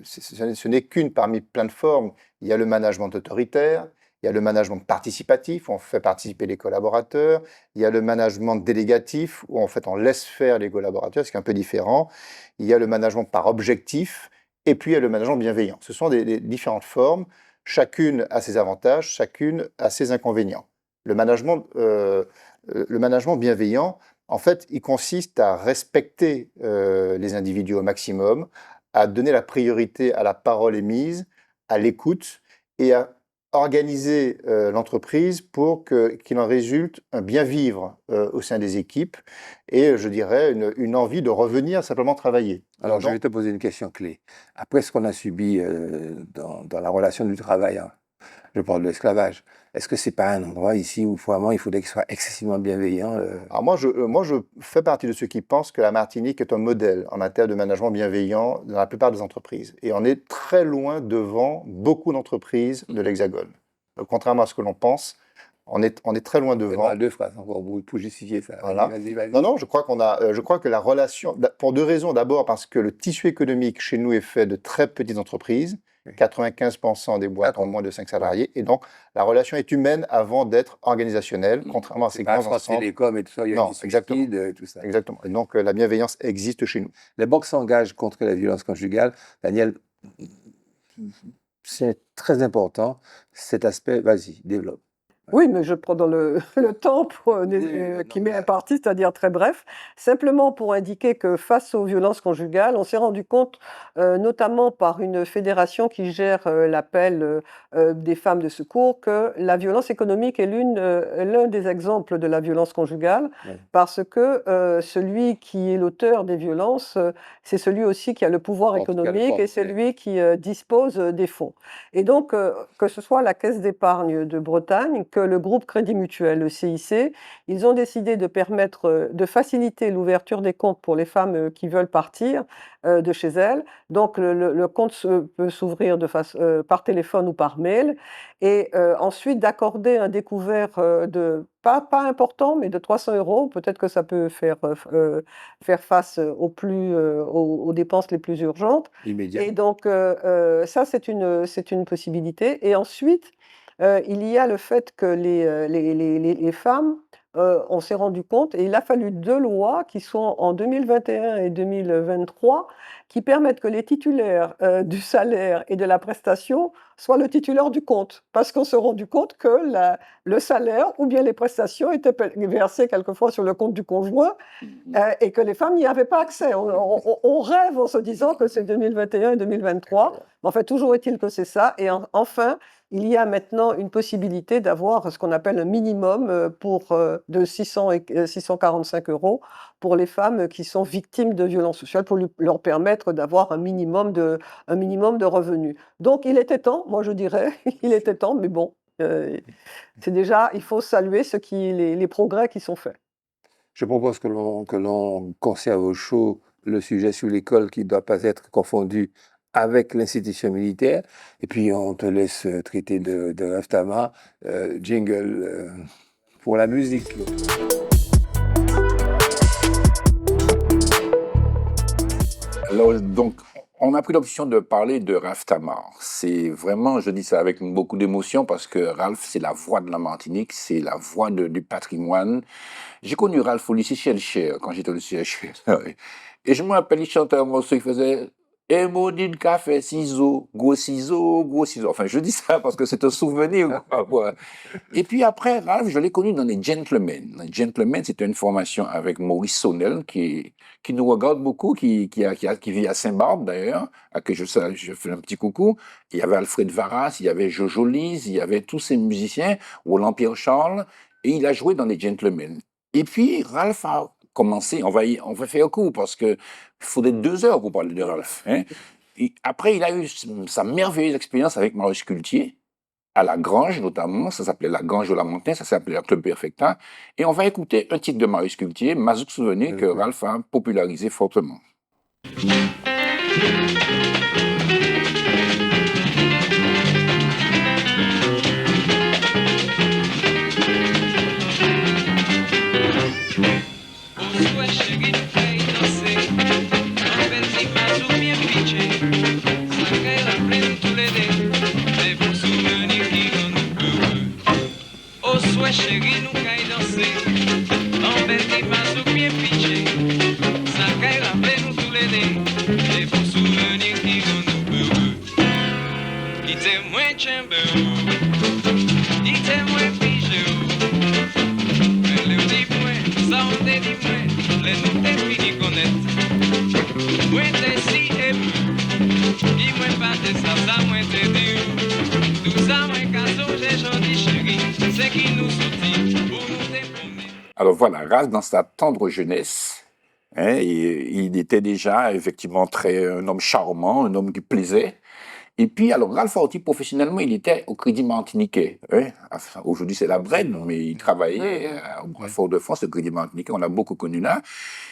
Ce n'est qu'une parmi plein de formes. Il y a le management autoritaire, il y a le management participatif, où on fait participer les collaborateurs, il y a le management délégatif, où en fait on laisse faire les collaborateurs, ce qui est un peu différent. Il y a le management par objectif, et puis il y a le management bienveillant. Ce sont des différentes formes, chacune a ses avantages, chacune a ses inconvénients. Le management bienveillant, en fait, il consiste à respecter les individus au maximum, à donner la priorité à la parole émise, à l'écoute et à organiser l'entreprise pour qu'il en résulte un bien vivre au sein des équipes et, je dirais, une envie de revenir simplement travailler. Alors, je vais te poser une question clé. Après ce qu'on a subi dans la relation du travail, hein, je parle de l'esclavage, est-ce que ce n'est pas un endroit ici où vraiment il faudrait qu'il soit excessivement bienveillant Alors moi, je fais partie de ceux qui pensent que la Martinique est un modèle en matière de management bienveillant dans la plupart des entreprises. Et on est très loin devant beaucoup d'entreprises de l'Hexagone. Contrairement à ce que l'on pense, on est très loin devant. Deux phrases encore pour justifier ça. Voilà. Vas-y. Non, je crois que la relation, pour deux raisons. D'abord parce que le tissu économique chez nous est fait de très petites entreprises. 95% des boîtes ont moins de 5 salariés. Et donc, la relation est humaine avant d'être organisationnelle, contrairement à ces grands ensembles. Télécom et tout ça, il y a des subsides et tout ça. Exactement. Et donc, la bienveillance existe chez nous. Les banques s'engagent contre la violence conjugale. Daniel, c'est très important, cet aspect. Vas-y, développe. Oui, mais je prends dans le temps qui m'est imparti, c'est-à-dire très bref, simplement pour indiquer que face aux violences conjugales, on s'est rendu compte, notamment par une fédération qui gère l'appel des femmes de secours, que la violence économique est l'un des exemples de la violence conjugale, parce que celui qui est l'auteur des violences, c'est celui aussi qui a le pouvoir économique et celui qui dispose des fonds. Et donc, que ce soit la Caisse d'épargne de Bretagne, que le groupe Crédit Mutuel, le CIC, ils ont décidé de permettre, de faciliter l'ouverture des comptes pour les femmes, qui veulent partir, de chez elles. Donc le compte peut s'ouvrir par téléphone ou par mail et ensuite d'accorder un découvert, de pas important, mais de 300 €. Peut-être que ça peut faire face, aux dépenses les plus urgentes. Immédiat. Et donc, ça, c'est une possibilité. Et ensuite, il y a le fait que les femmes, on s'est rendu compte et il a fallu 2 lois qui sont en 2021 et 2023 qui permettent que les titulaires, du salaire et de la prestation soient le titulaire du compte. Parce qu'on s'est rendu compte que le salaire ou bien les prestations étaient versées quelquefois sur le compte du conjoint et que les femmes n'y avaient pas accès. On rêve en se disant que c'est 2021 et 2023, mais en fait, toujours est-il que c'est ça. Et enfin, il y a maintenant une possibilité d'avoir ce qu'on appelle un minimum de 645 € pour les femmes qui sont victimes de violences sociales, pour leur permettre d'avoir un minimum de revenus. Donc, il était temps, moi je dirais, il était temps, mais bon, c'est déjà, il faut saluer les progrès qui sont faits. Je propose que l'on conserve au chaud le sujet sur l'école qui ne doit pas être confondu avec l'institution militaire. Et puis, on te laisse traiter de Raftama. Jingle pour la musique. Alors, donc, on a pris l'option de parler de Ralph Tamar. C'est vraiment, je dis ça avec beaucoup d'émotion parce que Ralph, c'est la voix de la Martinique, c'est la voix du patrimoine. J'ai connu Ralph au lycée Shellcher, quand j'étais au lycée Shellcher. Et je me rappelle, il chantait un morceau, il faisait et maudit café, ciseaux, gros ciseaux, gros ciseaux. Enfin, je dis ça parce que c'est un souvenir, quoi. Et puis après, Ralph, je l'ai connu dans les Gentlemen. Les Gentlemen, c'était une formation avec Maurice Sonnel, qui nous regarde beaucoup, qui vit à Saint-Barbe, d'ailleurs, à qui je fais un petit coucou. Il y avait Alfred Varas, il y avait Jojo Lise, il y avait tous ces musiciens, Roland Pierre-Charles, et il a joué dans les Gentlemen. Et puis, Ralph a commencé, on va faire court parce que il faudrait 2 heures pour parler de Ralph. Hein. Et après, il a eu sa merveilleuse expérience avec Marius Cultier, à La Grange notamment, ça s'appelait La Grange de la Montagne, ça s'appelait le Club Perfecta. Et on va écouter un titre de Marius Cultier, Mazouk Souvenir, que Ralph a popularisé fortement. Chérie, nous caille danser, en belle des mazouk bien pitché, ça caille rappeler nous tous les deux, des bons souvenirs qui nous heureux. Il était moins chamber, il était moins pigé, mais le petit point, ça on te dit moins, les nous t'es fini connaître. Moins t'es si ému, il moins pas de ça moins t'es dit, tout ça moins casso, j'ai gentil chérie. Alors voilà, Ralph, dans sa tendre jeunesse, hein, il était déjà effectivement un homme charmant, un homme qui plaisait. Et puis, alors, Ralph Orti, professionnellement, il était au Crédit Martiniquais. Hein. Enfin, aujourd'hui, c'est la Bren, mais il travaillait au Fort-de-France, au Crédit Martiniquais. On l'a beaucoup connu là.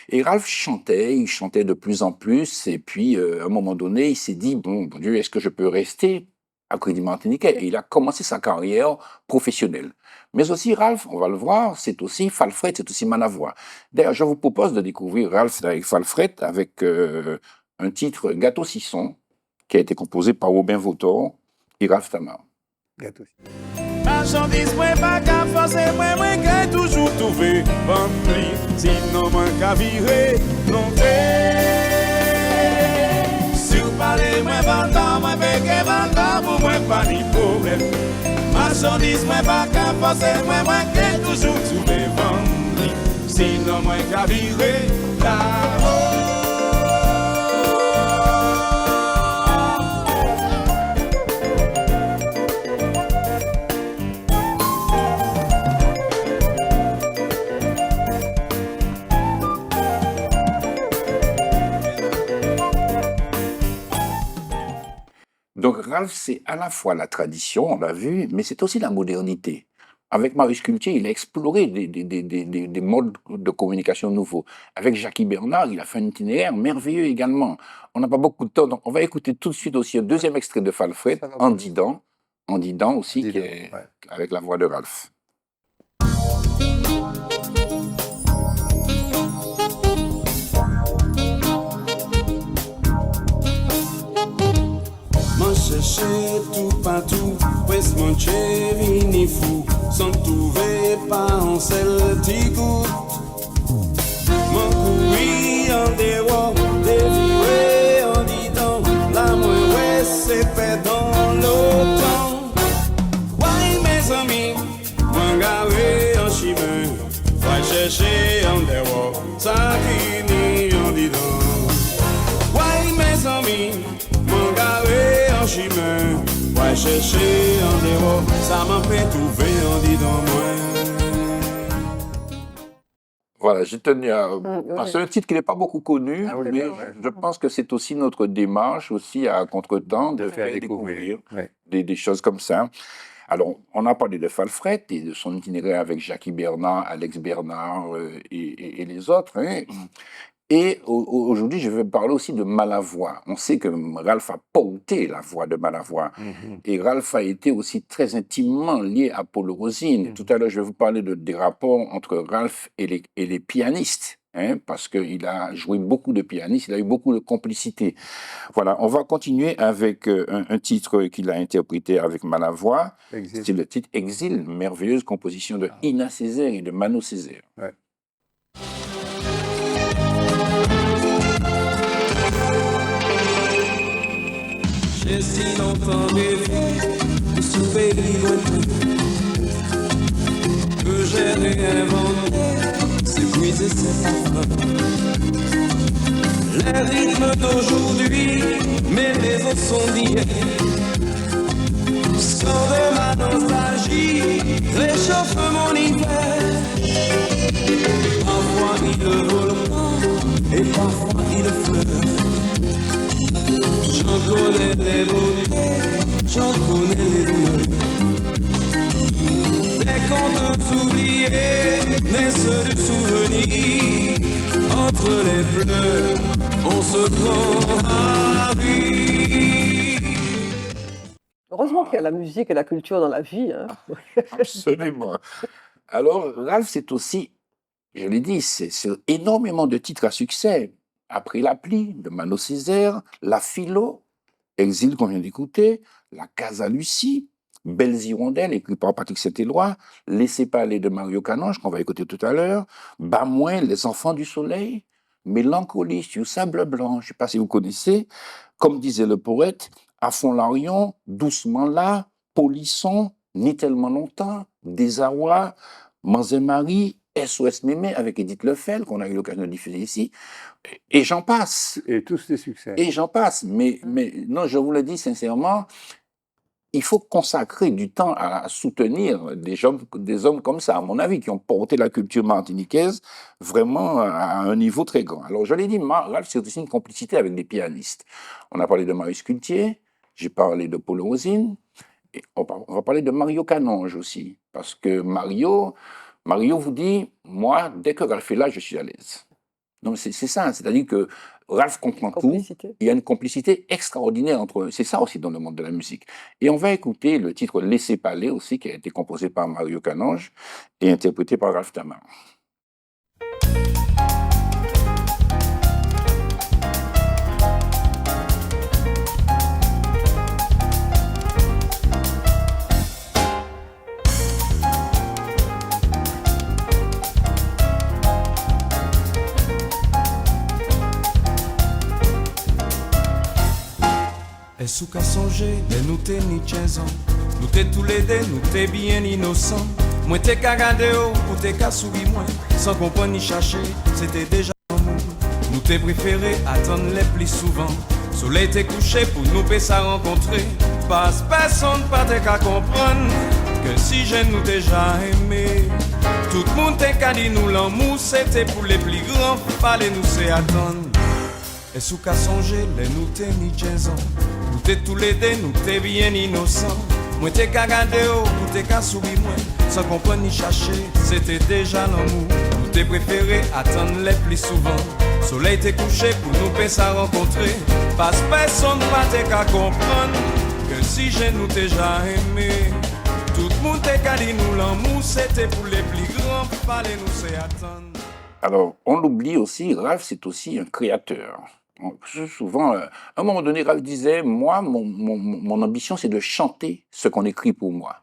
Et Ralph il chantait de plus en plus. Et puis, à un moment donné, il s'est dit, bon Dieu, est-ce que je peux rester à Crédit Martiniquais? Et il a commencé sa carrière professionnelle. Mais aussi, Ralph, on va le voir, c'est aussi Falfret, c'est aussi Manavoie. D'ailleurs, je vous propose de découvrir Ralph avec Falfret avec un titre Gâteau Sisson, qui a été composé par Robin Vautor et Ralph Tamar. Gâteau. Marchandise, moi, pas qu'à forcer, moi, qu'à toujours trouver. Rempli, sinon, moi, qu'à virer, planter. Si vous parlez, moi, vendant, moi, béquet, vendant, pour moi, pas ni problème. Marchandise, moi, pas qu'à forcer, moi, qu'à toujours trouver. Rempli, sinon, moi, qu'à virer, là-haut. Donc Ralph, c'est à la fois la tradition, on l'a vu, mais c'est aussi la modernité. Avec Marius Cultier, il a exploré des modes de communication nouveaux. Avec Jackie Bernard, il a fait un itinéraire merveilleux également. On n'a pas beaucoup de temps, donc on va écouter tout de suite aussi un deuxième extrait de Falfret, Ça va En pas. Didant. En Didant aussi, Dis qui donc, est ouais. avec la voix de Ralph. M'en chercher tout partout, presque mon vini fou, sans trouver pas un seul petit goût. M'en courir en dehors, dévirer en disant, la moins ouais c'est fait dans l'automne. Ouais mes amis, m'en garer en chemin, va chercher en dehors, ça finit en disant. Ouais mes amis, m'en garer en chemin, va chercher en dehors, ça m'a fait trouver en disant moi. Voilà, j'ai tenu à... oui. C'est un titre qui n'est pas beaucoup connu, Ah oui, mais ouais. je pense que c'est aussi notre démarche, aussi à contre-temps, de faire découvrir Ouais. des choses comme ça. Alors, on a parlé de Falfret et de son itinéraire avec Jackie Bernard, Alex Bernard et les autres. Hein. Et aujourd'hui, je vais parler aussi de Malavoie. On sait que Ralph a porté la voix de Malavoie. Mhm. Et Ralph a été aussi très intimement lié à Paul Rosine. Tout à l'heure, je vais vous parler des rapports entre Ralph et les pianistes, hein, parce qu'il a joué beaucoup de pianistes, il a eu beaucoup de complicité. Voilà, on va continuer avec un titre qu'il a interprété avec Malavoie. Exil. C'est le titre Exil, merveilleuse composition de Ina Césaire et de Mano Césaire. Ouais. J'ai si longtemps rêvé de ce pays lointain que j'ai réinventé, c'est puiser ses parfums. Les rythmes d'aujourd'hui, mais les autres sont d'hier. Sans de ma nostalgie, réchauffe mon hiver. Parfois il le volcan et parfois il le fleuve. J'en connais les beautés, j'en connais les douleurs. Des contes oubliés, naissent du souvenir. Entre les fleurs, on se prend à vie. Heureusement qu'il y a la musique et la culture dans la vie. Hein. Absolument. Alors, Ralph, c'est aussi, je l'ai dit, c'est énormément de titres à succès. Après l'appli de Mano Césaire, La Philo, Exil qu'on vient d'écouter, La Casa Lucie, Belles Hirondelles, écrit par Patrick Saint-Éloi, Laissez pas aller de Mario Canonge, qu'on va écouter tout à l'heure, Bamouin, Les Enfants du Soleil, Mélancolie sur Sable Blanc, je ne sais pas si vous connaissez, comme disait le poète, À fond l'Arion, Doucement là, Polisson, Ni tellement longtemps, Désarroi, Manzé-Marie, SOS Mémé avec Edith Lefel, qu'on a eu l'occasion de diffuser ici, et j'en passe. Et tous des succès. Et j'en passe. Mais non, je vous le dis sincèrement, il faut consacrer du temps à soutenir des hommes comme ça, à mon avis, qui ont porté la culture martiniquaise vraiment à un niveau très grand. Alors, je l'ai dit, Ralph, c'est aussi une complicité avec des pianistes. On a parlé de Marius Cultier, j'ai parlé de Paul Rosine, et on va parler de Mario Canonge aussi, parce que Mario vous dit, moi, dès que Ralph est là, je suis à l'aise. Donc, c'est ça, c'est-à-dire que Ralph comprend tout. Complicité. Il y a une complicité extraordinaire entre eux. C'est ça aussi dans le monde de la musique. Et on va écouter le titre Laissez parler aussi, qui a été composé par Mario Canonge et interprété par Ralph Tamar. Est-ce qu'à songer, de nous t'es ni 15 ans, nous t'es tous les deux, nous t'es bien innocents. Moi t'es qu'à regarder haut, ou t'es qu'à sourire moins, sans comprendre ni chercher, c'était déjà l'amour. Nous t'es préféré attendre les plus souvent. Soleil t'est couché pour nous passer à rencontrer. Passe personne pas t'es qu'à comprendre que si je nous déjà aimé. Tout le monde t'es qu'à dire nous l'amour, c'était pour les plus grands, fallait nous c'est attendre. Est-ce qu'à songer, les nous t'es ni 15 ans. Nous t'es tous les deux, nous t'es bien innocents. Moi t'es qu'à garder ou t'es qu'à sourire moi. Sans comprendre ni chercher, c'était déjà l'amour. Nous t'es préféré attendre les plus souvent. Soleil t'est couché pour nous penser à rencontrer. Parce personne pas t'es qu'à comprendre que si j'ai nous déjà aimé. Tout le monde t'es qu'à dire nous l'amour c'était pour les plus grands. Fallait nous c'est attendre. Alors, on l'oublie aussi, Ralph, c'est aussi un créateur. Souvent, à un moment donné, Ralph disait, moi, mon ambition, c'est de chanter ce qu'on écrit pour moi.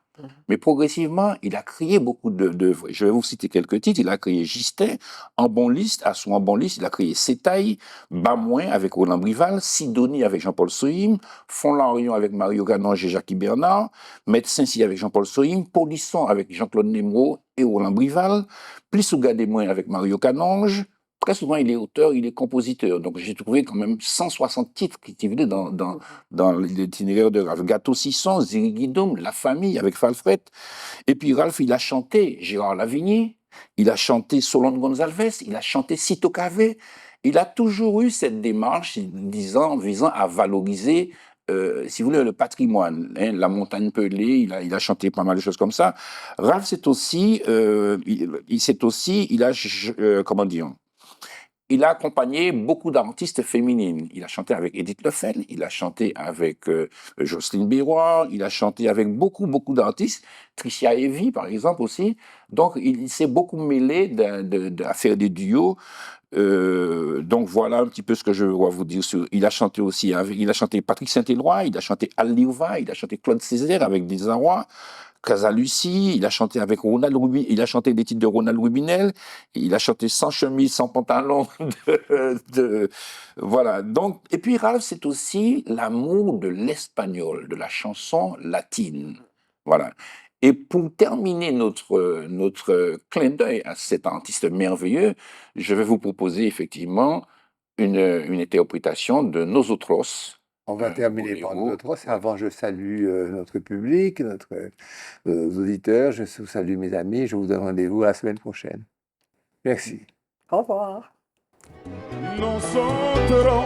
Mais progressivement, il a créé beaucoup d'œuvres. Je vais vous citer quelques titres. Il a créé Gistin, En bon liste, Assou en bon liste. Il a créé Sétaï, Bamoin avec Roland Brival, Sidonie avec Jean-Paul Sohim, Fond-Larion avec Mario Ganonge et Jacques Bernard, Médecin Si avec Jean-Paul Sohim, Polisson avec Jean-Claude Nemro et Roland Brival, Plissouga des Moins avec Mario Canonge. Très souvent, il est auteur, il est compositeur. Donc, j'ai trouvé quand même 160 titres qui venaient dans l'itinéraire de Ralph. Gâteau Sisson, Ziriguidoum, La Famille avec Falfret. Et puis, Ralph, il a chanté Gérard Lavigny, il a chanté Solon Gonzalez, il a chanté Cito Cavé. Il a toujours eu cette démarche visant à valoriser si vous voulez, le patrimoine, hein, la montagne pelée, il a chanté pas mal de choses comme ça. Ralph, c'est aussi, comment dire, il a accompagné beaucoup d'artistes féminines. Il a chanté avec Edith Lefel, il a chanté avec Jocelyne Béroir, il a chanté avec beaucoup d'artistes, Tricia Evie par exemple aussi. Donc il s'est beaucoup mêlé à faire des duos. Donc voilà un petit peu ce que je dois vous dire. Il a chanté aussi il a chanté Patrick Saint-Éloi, il a chanté Al Liouva, il a chanté Claude Césaire avec Desarrois. Casalucie, il a chanté avec Ronald Rubinel, il a chanté des titres de Ronald Rubinel, il a chanté Sans chemise, sans pantalon, voilà. Donc, et puis Ralph, c'est aussi l'amour de l'espagnol, de la chanson latine, voilà. Et pour terminer notre clin d'œil à cet artiste merveilleux, je vais vous proposer effectivement une interprétation de Nosotros. On va terminer par notre et avant je salue notre public, nos auditeurs, je vous salue mes amis, je vous donne rendez-vous la semaine prochaine. Merci. Au revoir. Nosotros,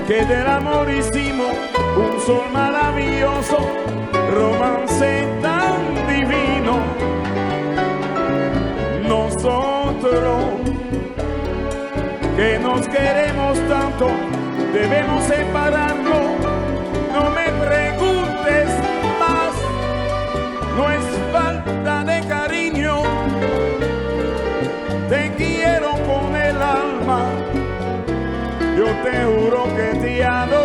que del amor hicimos un sol maravilloso, romance tan divino. Nosotros, que nos queremos tanto, debemos separarnos. No me preguntes más, no es falta de cariño. Te quiero con el alma, yo te juro que te adoro.